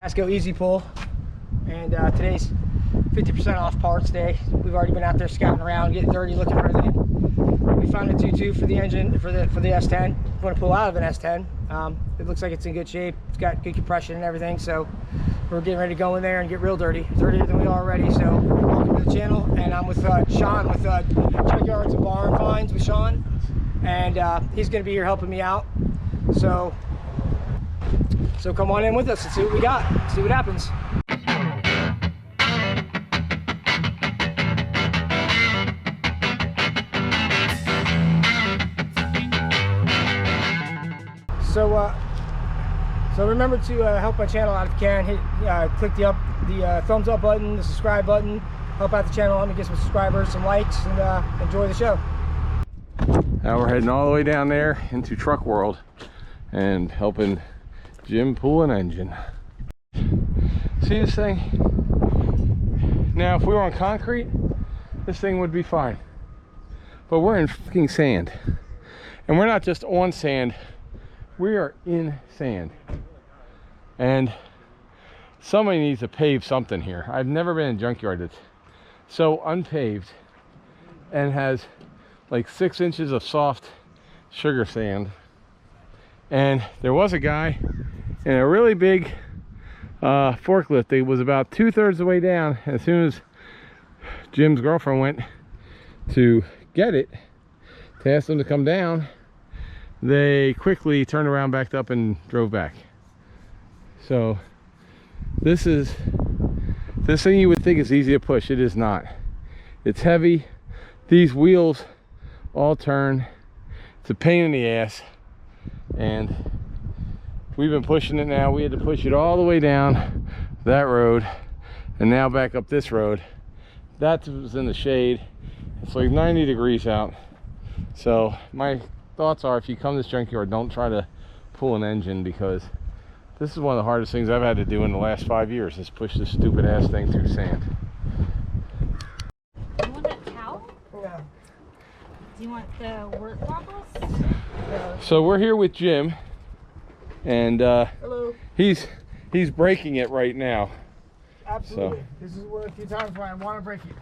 Let's go easy pull, and today's 50% off parts day. We've already been out there scouting around, getting dirty, looking for everything. We found a 2.2 for the engine for the S10. We're going to pull out of an S10. It looks like it's in good shape. It's got good compression and everything, so we're getting ready to go in there and get real dirty, dirtier than we are already. So welcome to the channel, and I'm with Sean with Junkyards and Barn Finds with Sean, and he's going to be here helping me out. So come on in with us and see what we got, see what happens. So remember to help my channel out if you can. Hit, click the thumbs up button, the subscribe button. Help out the channel, let me get some subscribers, some likes, and enjoy the show. Now we're heading all the way down there into truck world and helping Jim pull an engine. See this thing? Now if we were on concrete, this thing would be fine. But we're in fucking sand. And we're not just on sand, we are in sand. And somebody needs to pave something here. I've never been in a junkyard that's so unpaved and has like 6 inches of soft sugar sand. And there was a guy in a really big forklift. It was about 2/3 the way down. As soon as Jim's girlfriend went to get it, to ask them to come down, they quickly turned around, backed up, and drove back. So this thing you would think is easy to push. It is not. It's heavy. These wheels all turn. It's a pain in the ass, and we've been pushing it now. We had to push it all the way down that road and now back up this road. That was in the shade. It's like 90 degrees out. So my thoughts are, if you come to this junkyard, don't try to pull an engine, because this is one of the hardest things I've had to do in the last 5 years, is push this stupid ass thing through sand. You want that towel? Yeah. Do you want the work goggles? So we're here with Jim, and Hello. he's breaking it right now. Absolutely. So This is one of the few times where I want to break it.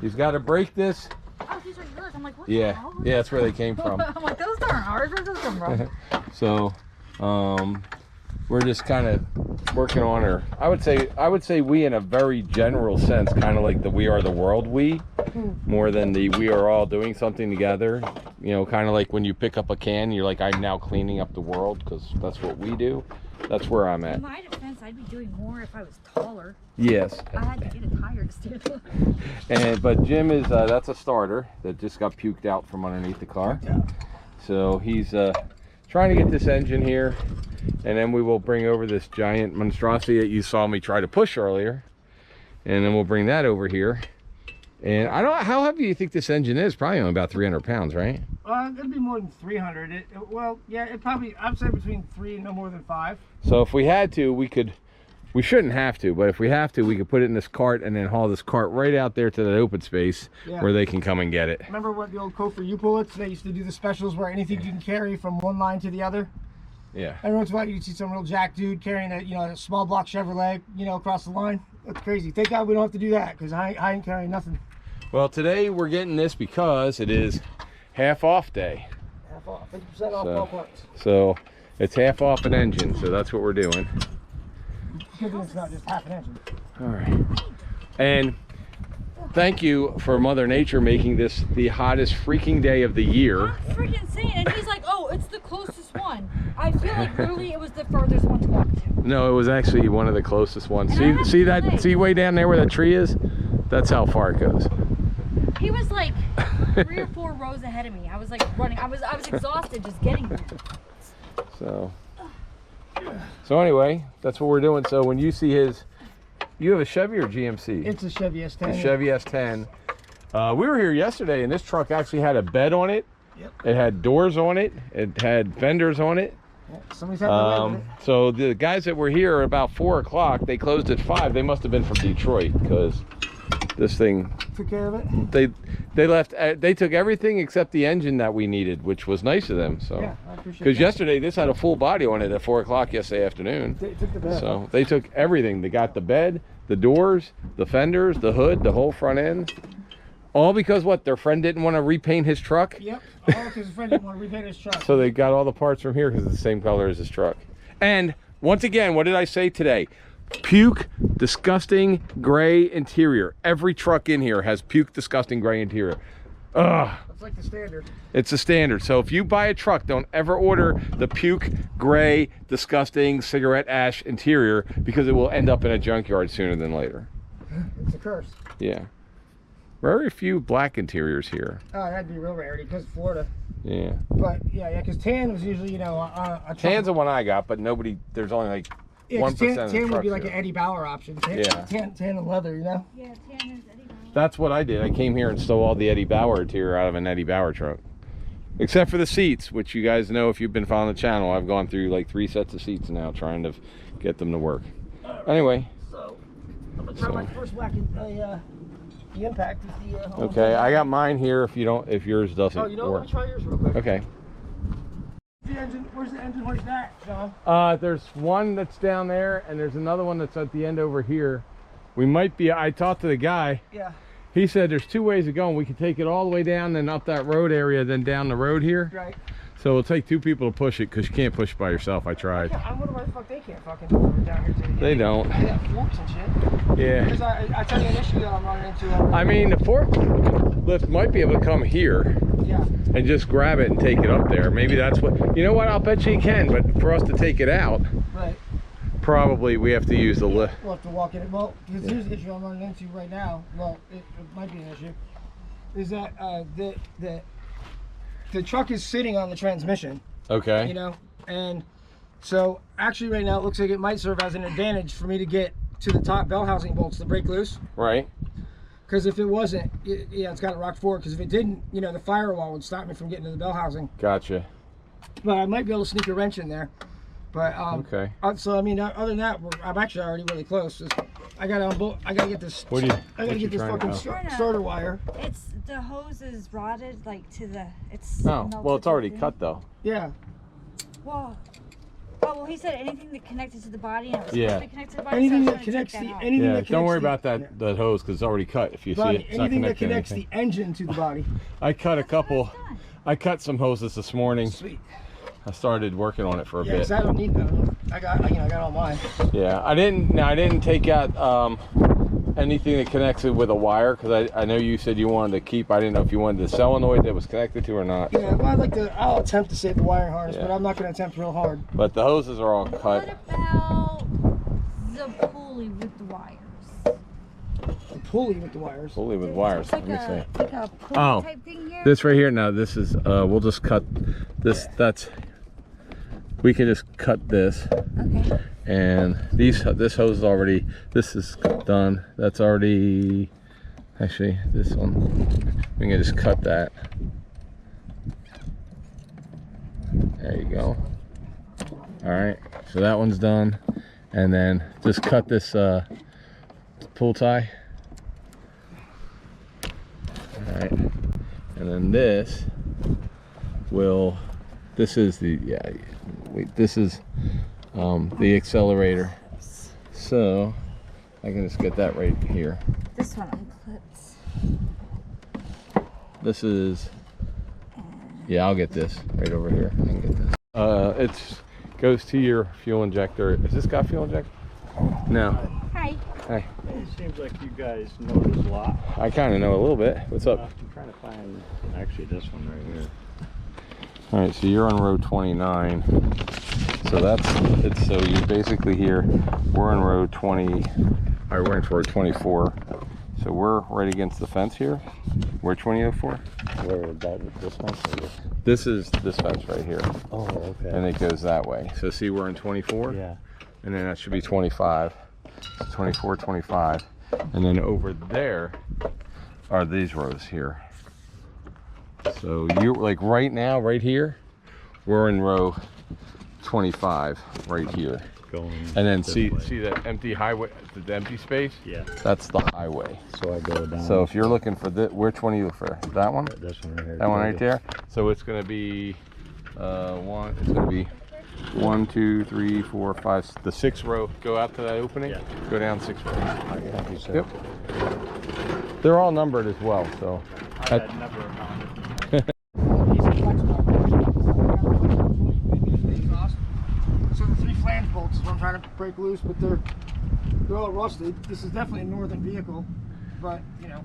he's got to break this. Oh, these are yours. I'm like, what Yeah, the hell? yeah, that's where they came from. I'm like, those aren't ours. Where's those come from? So we're just kind of working on her. I would say we, in a very general sense, kind of like the We Are the World we, more than the we are all doing something together. You know, kind of like when you pick up a can, you're like, I'm now cleaning up the world, because that's what we do. That's where I'm at. In my defense, I'd be doing more if I was taller. Yes. I had to get a tire to steer. But Jim is that's a starter that just got puked out from underneath the car. So he's trying to get this engine here, and then we will bring over this giant monstrosity that you saw me try to push earlier, and then we'll bring that over here. And I don't know, how heavy do you think this engine is? Probably only about 300 pounds, right? It'd be more than 300. Well, yeah, it probably, I'd say between 3 and no more than 5. So if we had to, we shouldn't have to, but if we have to, we could put it in this cart and then haul this cart right out there to that open space where they can come and get it. Remember what the old Kofor U-Pullets, they used to do the specials where anything you can carry from one line to the other? Yeah. Every once in a while, you'd see some real jack dude carrying a small block Chevrolet, across the line. That's crazy. Thank God we don't have to do that, because I ain't carrying nothing. Well, today we're getting this because it is half off day. Half off, 50% off all parts. So it's half off an engine, so that's what we're doing. Good thing it's not just half an engine. All right. And thank you for Mother Nature making this the hottest freaking day of the year. I'm freaking saying, and he's like, oh, it's the closest one. I feel like literally it was the furthest one to walk to. No, it was actually one of the closest ones. See way down there where that tree is? That's how far it goes. He was like 3 or 4 rows ahead of me. I was like running. I was exhausted just getting there. So anyway, that's what we're doing. So when you see you have a Chevy or GMC? It's a Chevy S10. A Chevy S10. We were here yesterday, and this truck actually had a bed on it. Yep. It had doors on it. It had fenders on it. Yeah, somebody's had to live with it. So the guys that were here about 4 o'clock, they closed at 5. They must have been from Detroit, because this thing, Took care of it. they took everything except the engine that we needed, which was nice of them. So Yeah, I appreciate because that. yesterday this had a full body on it at 4 o'clock yesterday afternoon. They took the bed. So they took everything. They got the bed, the doors, the fenders, the hood, the whole front end. All because what? Their friend didn't want to repaint his truck? Yep. All because his friend didn't want to repaint his truck. So they got all the parts from here because it's the same color as his truck. And once again, what did I say today? Puke, disgusting gray interior. Every truck in here has puke, disgusting gray interior. Ugh. It's like the standard. It's the standard. So if you buy a truck, don't ever order the puke, gray, disgusting cigarette ash interior because it will end up in a junkyard sooner than later. It's a curse. Yeah. Very few black interiors here. Oh, that'd be real rarity because Florida. Yeah. But yeah, because tan was usually, you know, a truck. Tan's the one I got, but nobody, there's only like 1% tan, of the tan would trucks be like here. an Eddie Bauer option. Tan, Yeah. tan and leather, you know? Yeah, Tanner's Eddie Bauer. That's what I did. I came here and stole all the Eddie Bauer interior out of an Eddie Bauer truck. Except for the seats, which you guys know if you've been following the channel. I've gone through like 3 sets of seats now trying to get them to work. Anyway. So, I'm going to try my first whack at the impact is the... Okay, I got mine here if yours doesn't Oh, you know what? work. Let me try yours real quick. Okay. Where's the engine? Where's that, John? There's one that's down there and there's another one that's at the end over here. We might be, I talked to the guy. Yeah. He said there's 2 ways of going. We can take it all the way down and up that road area, then down the road here. Right. So it'll take 2 people to push it because you can't push it by yourself. I tried. I wonder why the fuck they can't fucking do it down here too. They don't. They got forks and shit. Yeah. Because I tell you an issue that I'm running into. I mean, the forklift might be able to come here Yeah. and just grab it and take it up there. Maybe that's what, you know what, I'll bet you can, but for us to take it out, Right. probably we have to use the lift. We'll have to walk it. Well, because here's the issue I'm running into right now. Well, it might be an issue. Is that the truck is sitting on the transmission. Okay. You know, and so actually right now it looks like it might serve as an advantage for me to get to the top bell housing bolts to break loose. Right. Because if it wasn't, yeah, it's got it rocked forward. Because if it didn't, you know, the firewall would stop me from getting to the bell housing. Gotcha. But I might be able to sneak a wrench in there. But Okay. So I mean, other than that, I'm actually already really close. I gotta get this. What do you? I gotta get this fucking starter wire. It's the hose is rotted like to the. It's. Oh, melted well, it's to already the- cut though. Yeah. Well. Oh well, he said anything that connected to the body and it was Yeah. supposed to be connected to the body. Anything so I that was gonna connects take the that out. anything Yeah. that Don't worry connects about that hose because it's already cut. If you see Body, it, it's not anything that connected to connects anything. the engine to the body. I cut a That's what I couple. was done. I cut some hoses this morning. Sweet. I started working on it for a Yeah, bit. 'cause I don't need that. I got all mine. Yeah, I didn't take out anything that connects it with a wire because I know you said you wanted to keep. I didn't know if you wanted the solenoid that was connected to or not. Yeah, well, I'll attempt to save the wiring harness, Yeah. but I'm not going to attempt real hard. But the hoses are all cut. What about the pulley with the wires? A pulley with the wires. Pulley with wires. It's like Let me see. like a pulley Oh, type thing here. this right here. Now this is. We'll just cut this. That's. We can just cut this, Okay. and this hose is already. This is done. That's already. Actually, this one. We can just cut that. There you go. All right. So that one's done, and then just cut this pull tie. All right. And then this will. This is the this is the accelerator. So I can just get that right here. This one unclips. This is, yeah, I'll get this right over here. I can get this. It goes to your fuel injector. Has this got fuel injector? No. Hi. Hi. It seems like you guys know this a lot. I kind of know a little bit. What's up? I'm trying to find actually this one right here. All right, so you're on road 29. So that's it. So you're basically here. We're on road 20. Or we're in road 24. So we're right against the fence here. We're 2004. Where about this one? This is this fence right here, Oh, okay. and it goes that way. So see, we're in 24, Yeah. and then that should be 25. So 24, 25, and then over there are these rows here. So you're like right now, right here, we're in row 25 right here. going. And then this see way. that empty highway, the empty space? Yeah. That's the highway. So I go down. So if you're looking for which one are you look for? That one? This one right here. That one right there? So it's gonna be it's gonna be 1, 2, 3, 4, 5, the 6th row. Go out to that opening. Yeah. Go down 6 rows. Thank you, sir. Yep. They're all numbered as well, so. I had never found So the 3 flange bolts is what I'm trying to break loose, but they're all rusted. This is definitely a northern vehicle, but you know,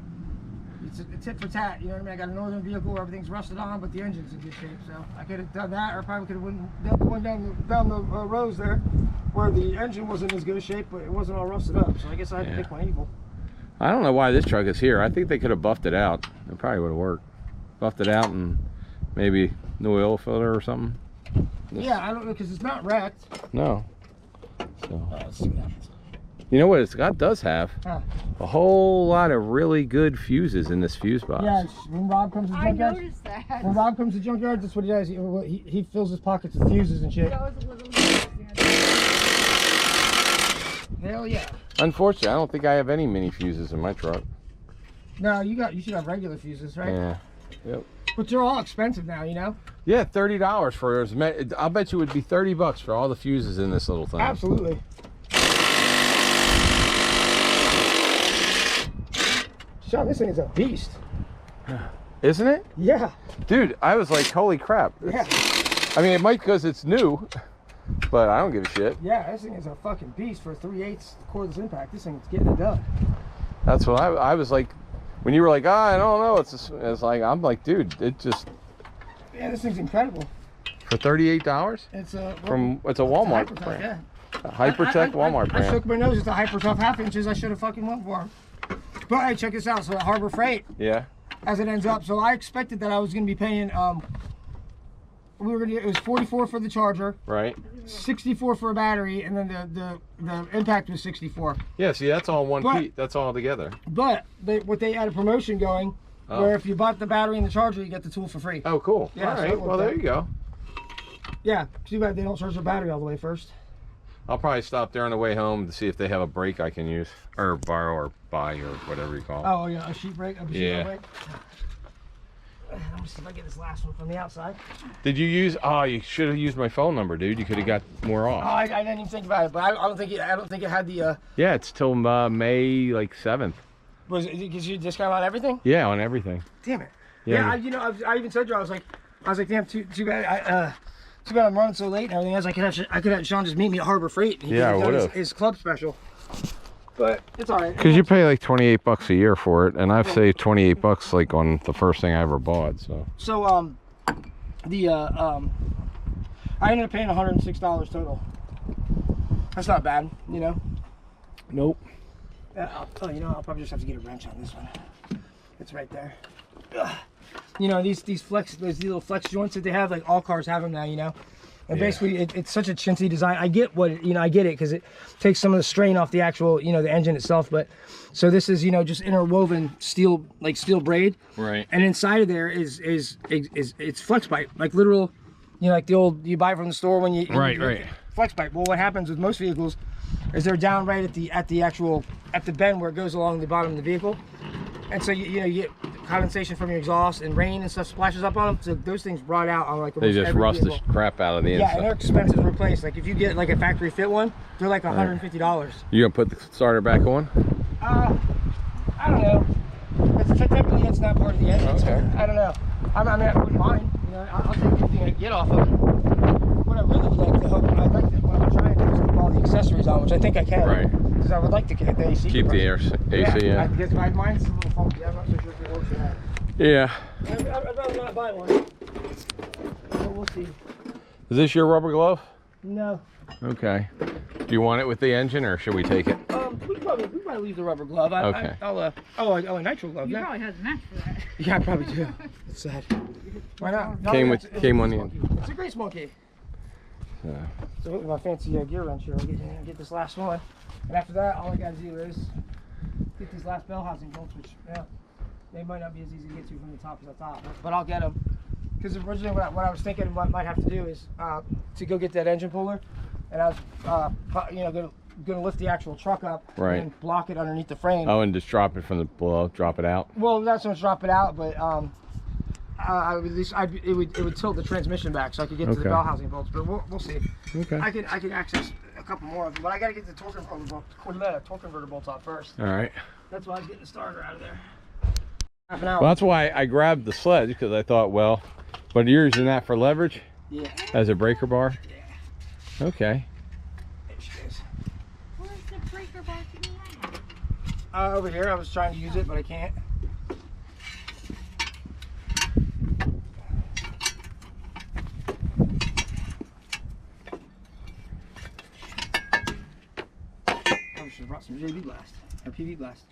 it's tit for tat. You know what I mean? I got a northern vehicle where everything's rusted on, but the engine's in good shape. So I could have done that, or probably could have went down the rows there where the engine wasn't as good a shape, but it wasn't all rusted up. So I guess I had to pick my evil. I don't know why this truck is here. I think they could have buffed it out. It probably would have worked. Buffed it out and maybe new oil filter or something. Yeah, I don't know, because it's not wrecked. No. So. Let's see what happens. You know what it's got does have? Huh. A whole lot of really good fuses in this fuse box. Yeah, when Rob comes to I Junkyard, noticed that. when Rob comes to Junkyard, that's what he does. He fills his pockets with fuses and shit. That was a little Hell yeah. Unfortunately, I don't think I have any mini fuses in my truck. No, you should have regular fuses, right? Yeah. Yep. But they're all expensive now, you know? Yeah, $30 for yours. I'll bet you it would be $30 for all the fuses in this little thing. Absolutely. Sean, this thing is a beast. Isn't it? Yeah. Dude, I was like, holy crap. Yeah. I mean, it might because it's new, but I don't give a shit. Yeah, this thing is a fucking beast for a 3/8 cordless impact. This thing is getting it done. That's what I was like, when you were like, I don't know. It's like, I'm like, dude, it just, Yeah, this thing's incredible. for $38? It's It's a Walmart Hypertech, brand. yeah. A Hypertech Walmart I brand. shook my nose at the Hypertech half inches. I should have fucking went for them. But hey, check this out. So at Harbor Freight, Yeah. as it ends up, so I expected that I was going to be paying. It was 44 for the charger, Right. 64 for a battery, and then the impact was 64. Yeah, see, that's all one But- piece. That's all together. But they had a promotion going Oh. where if you bought the battery and the charger, you get the tool for free. Oh, cool. Yeah, All so right. it Well, worked there out. you go. Yeah, too bad they don't charge the battery all the way first. I'll probably stop there on the way home to see if they have a brake I can use, or borrow, or buy, or whatever you call it. Oh yeah, a sheet brake. Yeah. Brake. Let me see if I get this last one from the outside. Did you use? Oh, you should have used my phone number, dude. You could have got more Oh, off. I didn't even think about it, but I don't think it had the. Yeah, it's till May like 7th. Was it gives you a discount on everything? Yeah, on everything. Damn it. Yeah. Yeah, I even said to her, I was like, damn, too bad. Too bad I'm running so late and everything else. I could have Sean just meet me at Harbor Freight. And he Yeah, I could have done would've. his club special. But it's all right. Because you pay like $28 a year for it, and I've saved $28 like on the first thing I ever bought. So. So I ended up paying $106 total. That's not bad, you know. Nope. Oh, you know, I'll probably just have to get a wrench on this one. It's right there. Ugh. You know, these little flex joints that they have, like all cars have them now, you know. And Yeah. basically, it's such a chintzy design. I get I get it because it takes some of the strain off the actual, you know, the engine itself. But so this is, you know, just interwoven steel braid. Right. And inside of there is it's flex pipe, like literal, you know, like the old you buy from the store when you Right. flex pipe. Well, what happens with most vehicles is they're down right at the bend where it goes along the bottom of the vehicle, and so you get condensation from your exhaust and rain and stuff splashes up on them. So those things brought out on like They almost just every rust the vehicle. crap out of the Yeah, inside. and they're expensive to replace. Like if you get like a factory fit one, they're like $150. You gonna put the starter back on? I don't know. Typically, it's not part of the engine. Okay. I don't know. I wouldn't mind. You know, I'll take anything I can get off of it. What I really would like to hope, I'd like to, what I'm trying to do is keep all the accessories on, which I think I can. Right. Because I would like to get the AC. Keep the compressor. AC, yeah. Because mine's a little funky. I'm not so sure if it works or not. Yeah. I'd rather not buy one. But we'll see. Is this your rubber glove? No. Okay. Do you want it with the engine, or should we take it? We probably leave the rubber glove. Okay. I'll a nitro glove. You Yeah. probably has a match for that. Yeah, I probably do. It's sad. Why not? No, Came it's on the a end. monkey. It's a grease monkey. Yeah. So with my fancy gear wrench here, I'll get this last one. And after that, all I gotta do is get these last bell housing bolts, which, yeah, they might not be as easy to get to from the top as I thought, but I'll get them. Because originally what I was thinking what I might have to do is, to go get that engine puller, and I was, you know, gonna lift the actual truck up Right. and block it underneath the frame. Oh, and just drop it from the below, drop it out. Well, not so much drop it out, but it would tilt the transmission back so I could get to the Okay. bell housing bolts. But we'll see. Okay. I can access a couple more of them, but I gotta get the torque converter bolts off first. All right. That's why I was getting the starter out of there. Half an hour. Well, that's why I grabbed the sledge, because I thought, well, but you're using that for leverage Yeah. as a breaker bar. Yeah. Okay. There she is. Where's the breaker bar to me at? Over here, I was trying to use it, but I can't. I should have brought some JB blast or PV blast.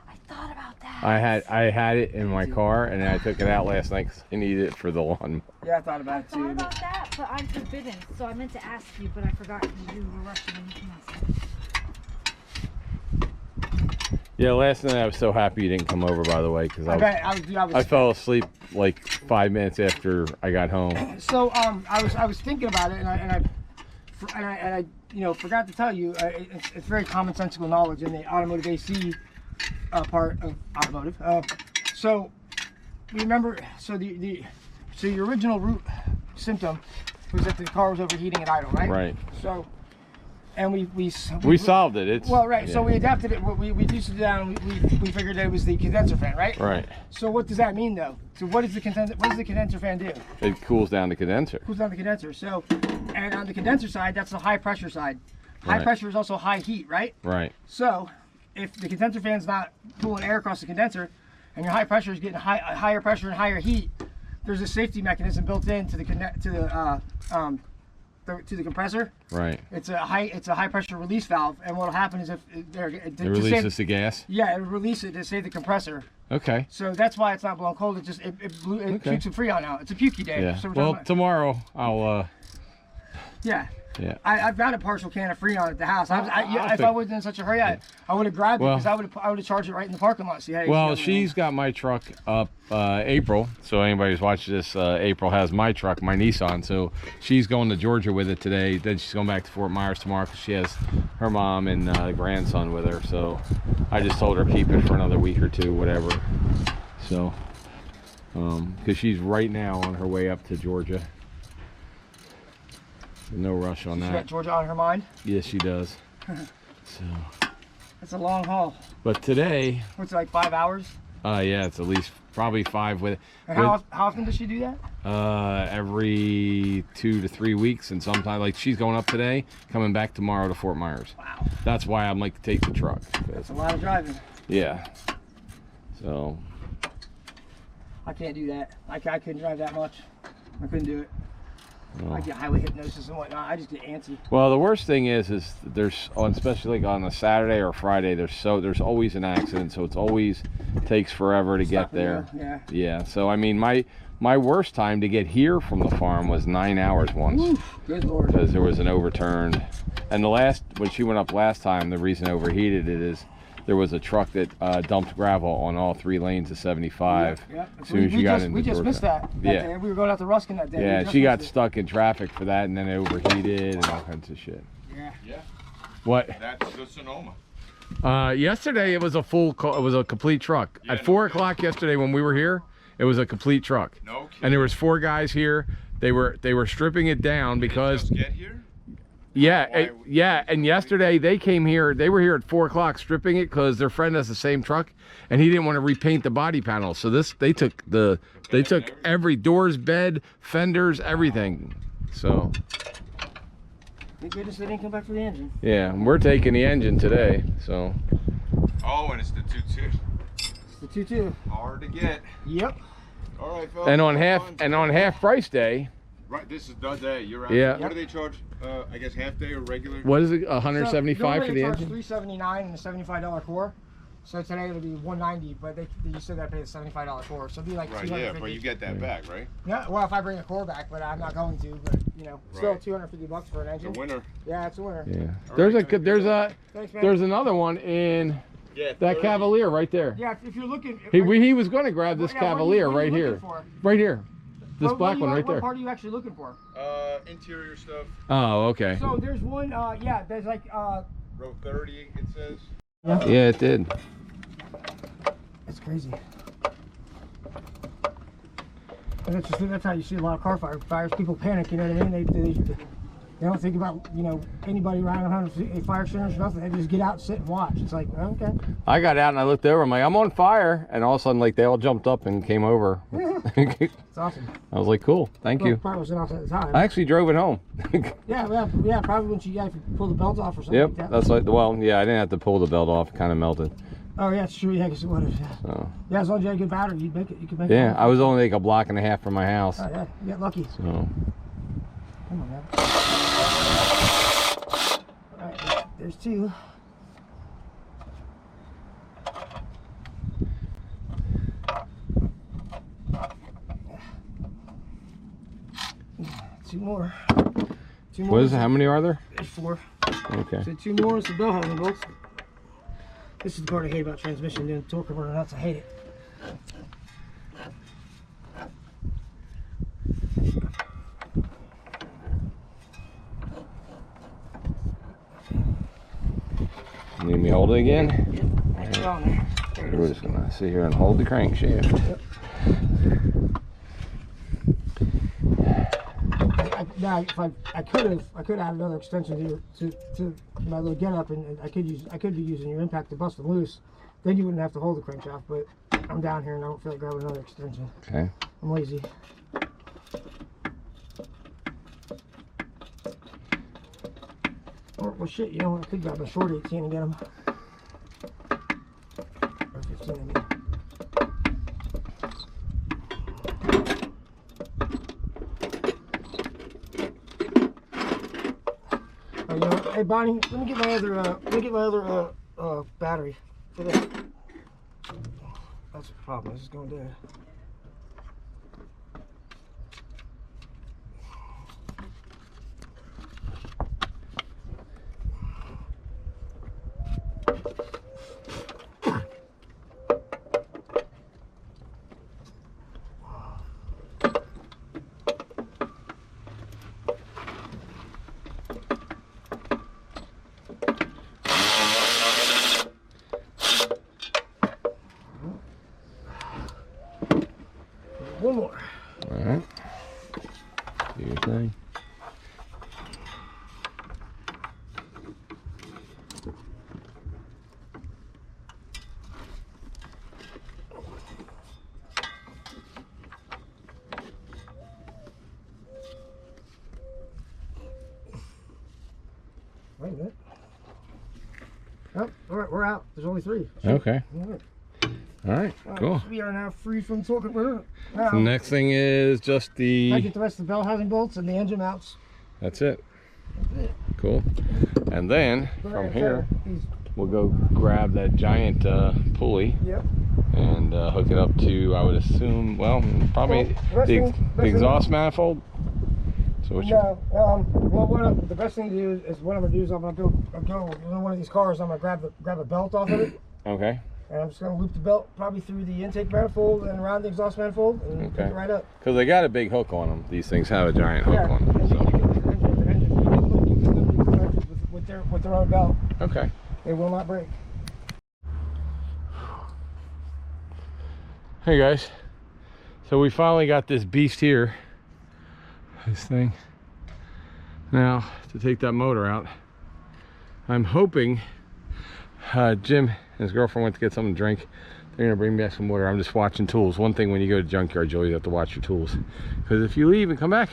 I thought about that. I had it in my car, and I took it out last night because I needed it for the lawn. Yeah, I thought about I it thought too. about that, but I'm forbidden. So I meant to ask you, but I forgot because you were rushing into myself. Yeah, last night I was so happy you didn't come over, by the way, because I bet I was I fell asleep like 5 minutes after I got home. So I was thinking about it, and I you know, forgot to tell you, it's very commonsensical knowledge in the automotive AC part of automotive. So remember, so so your original root symptom was that the car was overheating at idle, right? Right. So, and we solved it. It's well, right. So yeah. we adapted it. We reduced it down. We figured that it was the condenser fan, right? Right. So what does that mean, though? So what does the condenser fan do? It cools down the condenser. Cools down the condenser. So, and on the condenser side, that's the high pressure side. High Right. pressure is also high heat, right? Right. So, if the condenser fan's not pulling air across the condenser, and your high pressure is getting higher pressure and higher heat, there's a safety mechanism built into the to the compressor. Right. It's a high pressure release valve, and what'll happen is if It releases the gas. yeah, it'll release it to save the compressor. Okay. So that's why it's not blowing cold. It just it Okay. shoots some freon out. It's a pukey day. Yeah. So we're Well, talking about- tomorrow I'll. yeah. Yeah. I've got a partial can of Freon at the house. If I think- wasn't in such a hurry, I would have grabbed it Well- because I would have charged it right in the parking lot. See how Well, she's got my truck up, April. So anybody who's watching this, April has my truck, my Nissan. So she's going to Georgia with it today. Then she's going back to Fort Myers tomorrow because she has her mom and grandson with her. So I just told her keep it for another week or two, whatever. So, because she's right now on her way up to Georgia. No rush on She got that. Georgia on her mind. Yes, she does. So, It's a long haul. but today, What's it, like 5 hours? yeah, it's at least probably 5 with. And how often does she do that? Every 2 to 3 weeks, and sometimes like she's going up today, coming back tomorrow to Fort Myers. Wow, That's why I'm like take the truck. that's a lot of driving. Yeah. So I can't do that. I couldn't drive that much. I couldn't do it. well, I get highway hypnosis and whatnot. I just get antsy. well, the worst thing is there's especially like on a Saturday or Friday there's always an accident, so it's always takes forever to get Stuck in there. Yeah. Yeah. So I mean my worst time to get here from the farm was 9 hours once. Oof, good lord. Because there was an overturned, and when she went up last time, the reason it overheated it is there was a truck that dumped gravel on all 3 lanes of 75. Yep. As soon as you got into we just Georgia. missed that Yeah. day. We were going out to Ruskin that day. We Yeah, just she got missed it. stuck in traffic for that, and then it overheated and all kinds of shit. Yeah. Yeah, What? that's the Sonoma. Yesterday it was it was a complete truck. Yeah, At no 4 kidding. o'clock yesterday when we were here, it was a complete truck. No kidding. And there was 4 guys here. They were stripping it down because Just get here? yeah, Why- yeah. And yesterday they came here. They were here at 4 o'clock stripping it because their friend has the same truck, and he didn't want to repaint the body panel. So they took every doors, bed, fenders, everything. So Thank goodness they didn't come back for the engine. yeah, we're taking the engine today. So Oh, and it's the 2.2. It's the 2.2. Hard to get. Yep. All right, fellas. and on have fun. half price day, Right, this is the day. You're right. Yeah. What do they charge? I guess half day or regular? what is it? 175 so for the charge engine. $379 and a $75 core. So today it'll be $190, but you still gotta pay the $75 core. So it'll be like Right, $250. yeah, but you get that back, right? Yeah, well, if I bring a core back, but I'm not going to. But you know, still Right. $250 for an engine. The winner. Yeah, it's a winner. Yeah. All There's right, Thanks, man. there's another one in Yeah, that Cavalier right there. Yeah, if you're looking. He was going to grab this Yeah, what are you Cavalier right looking here. for? Right here. this What black do you- one right What there. part are you actually looking for? Interior stuff. Oh, okay. So there's one, yeah, there's like, Row 30, it says. Yeah, it did. it's crazy. And that's how you see a lot of car fires. People panic, you know what I mean? They don't think about, you know, anybody riding around a fire extinguisher, nothing. They just get out, sit, and watch. It's like, okay. I got out and I looked over. I'm like, I'm on fire, and all of a sudden, like, they all jumped up and came over. It's awesome. I was like, cool, thank you. Probably wasn't off at the time. I actually drove it home. Yeah, probably when you pull the belt off or something Yep, like that. that's like, well, yeah, I didn't have to pull the belt off. It kind of melted. Oh, yeah, it's true. Yeah, because it would have. Yeah. So, Yeah, as long as you had a good battery, you could make it. yeah, I was only like a block and a half from my house. Oh, yeah, you got lucky. So, Come on, man. All right, there's two. Two more. Two more. what is it? How many are there? There's four. Okay. So two more is the bell housing bolts. This is the part I hate about transmission, doing torque converter nuts. I hate it. Need me to hold it again? Yep. Thanks for on there. There it We're is. just gonna sit here and hold the crankshaft. Yep. Now, if I could have added another extension to my little get up, and I could be using your impact to bust them loose. Then you wouldn't have to hold the crankshaft. But I'm down here and I don't feel like grabbing another extension. Okay. I'm lazy. Well, shit, you know, I could grab a short 18 and get them. Or 15, I mean. Oh, you know what? Hey, Bonnie, let me get my other, battery for this. That's the problem. This is going dead. One more. All right. Do your thing. Wait a minute. Oh, all right, we're out. There's only three. Okay. All right. All right. Cool. We are now free from torque converter. Now, The next thing is just I the. get the rest of the bell housing bolts and the engine mounts. That's it. Cool. And then from here, we'll go grab that giant pulley Yep. and hook it up to, I would assume, well, probably Well, the best thing- exhaust manifold. So what you, No, well, the best thing to do is what I'm gonna do is I'm gonna go in one of these cars. I'm gonna grab a belt off of it, okay. and I'm just gonna loop the belt probably through the intake manifold and around the exhaust manifold and hook Okay. it right up. Because they got a big hook on them. These things have a giant hook on them. and So. you can loop the engine. You can loop the engines with their own belt. Okay. They will not break. Hey guys, so we finally got this beast here, this thing. Now to take that motor out, I'm hoping Jim and his girlfriend went to get something to drink. They're gonna bring me back some water. I'm just watching tools. One thing when you go to Junkyard, you always have to watch your tools, because if you leave and come back,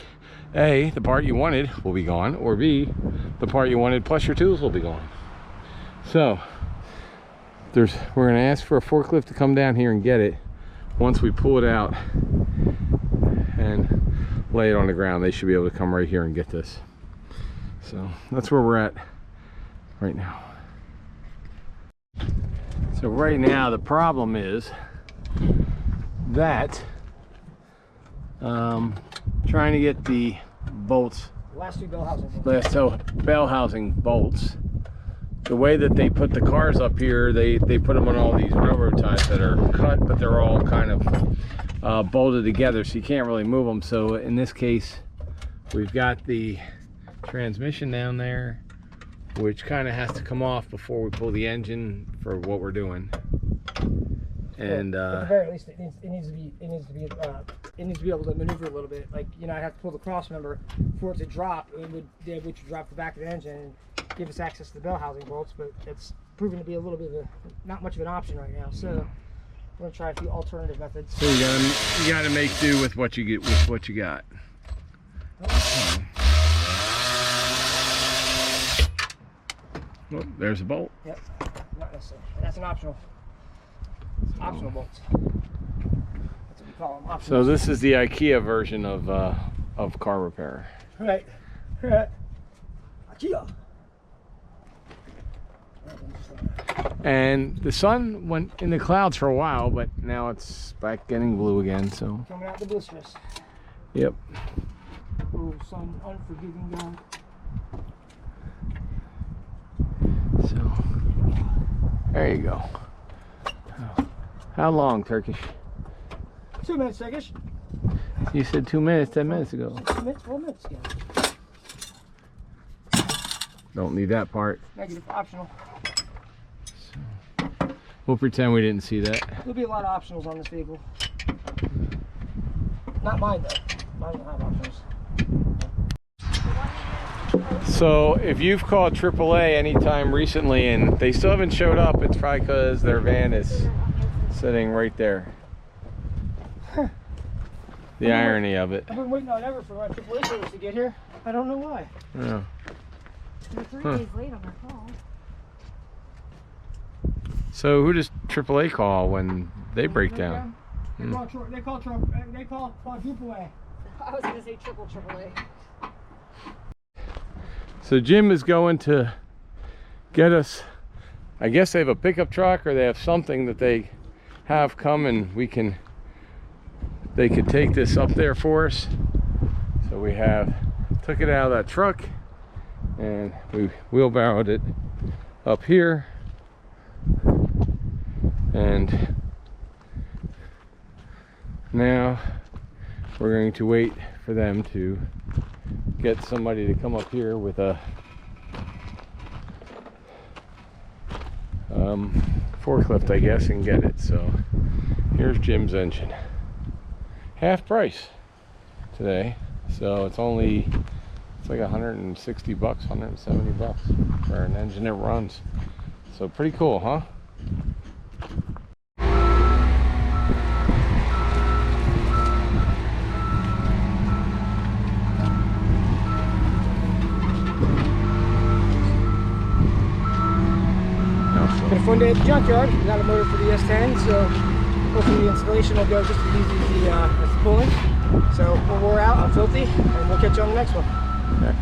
A, the part you wanted will be gone, or B, the part you wanted plus your tools will be gone. So we're gonna ask for a forklift to come down here and get it. Once we pull it out and lay it on the ground, they should be able to come right here and get this. So that's where we're at right now. So right now the problem is that trying to get the bolts, Last two bell housing bolts. bell housing bolts the way that they put the cars up here, they put them on all these railroad ties that are cut, but they're all kind of bolted together, so you can't really move them. So in this case, we've got the transmission down there, which kind of has to come off before we pull the engine for what we're doing. And at the very least, it needs to be able to maneuver a little bit. Like, you know, I'd have to pull the cross member for it to drop, and which would drop the back of the engine and give us access to the bell housing bolts. But it's proven to be a little bit of not much of an option right now. So we're gonna try a few alternative methods. so you gotta make do with what you get with what you got. Oh, there's a bolt. Yep, not necessarily. That's an optional. Optional bolts. That's what we call them. Optional. So this is the IKEA version of car repair. Right. Right. IKEA. And the sun went in the clouds for a while, but now it's back getting blue again. So. Coming out the blisters. Yep. Oh, sun, unforgiving God. So there you go. How long, Turkish? 2 minutes, Turkish. You said 2 minutes 10 minutes ago. 2 minutes, 4 minutes ago. Don't need that part. Negative, optional. So, we'll pretend we didn't see that. There'll be a lot of optionals on this vehicle. Not mine though. Mine don't have optionals. So if you've called AAA anytime recently and they still haven't showed up, it's probably because their van is sitting right there. The irony of it. I've been waiting on ever for my AAA service to get here. I don't know why. Yeah. They're 3 days late on their call. So who does AAA call when they break down? They call quadruple A. I was gonna say triple A. So Jim is going to get us, I guess they have a pickup truck or they have something that they have come and they could take this up there for us. So we took it out of that truck and we wheelbarrowed it up here, and now we're going to wait for them to get somebody to come up here with a forklift, I guess, and get it. So here's Jim's engine, half price today, so it's like 160 bucks, 170 bucks for an engine that runs. So pretty cool, huh? Been a fun day at the junkyard. We got a motor for the S10, so hopefully the installation will go just as easy as the pulling. So when we're out, I'm Filthy, and we'll catch you on the next one. Okay.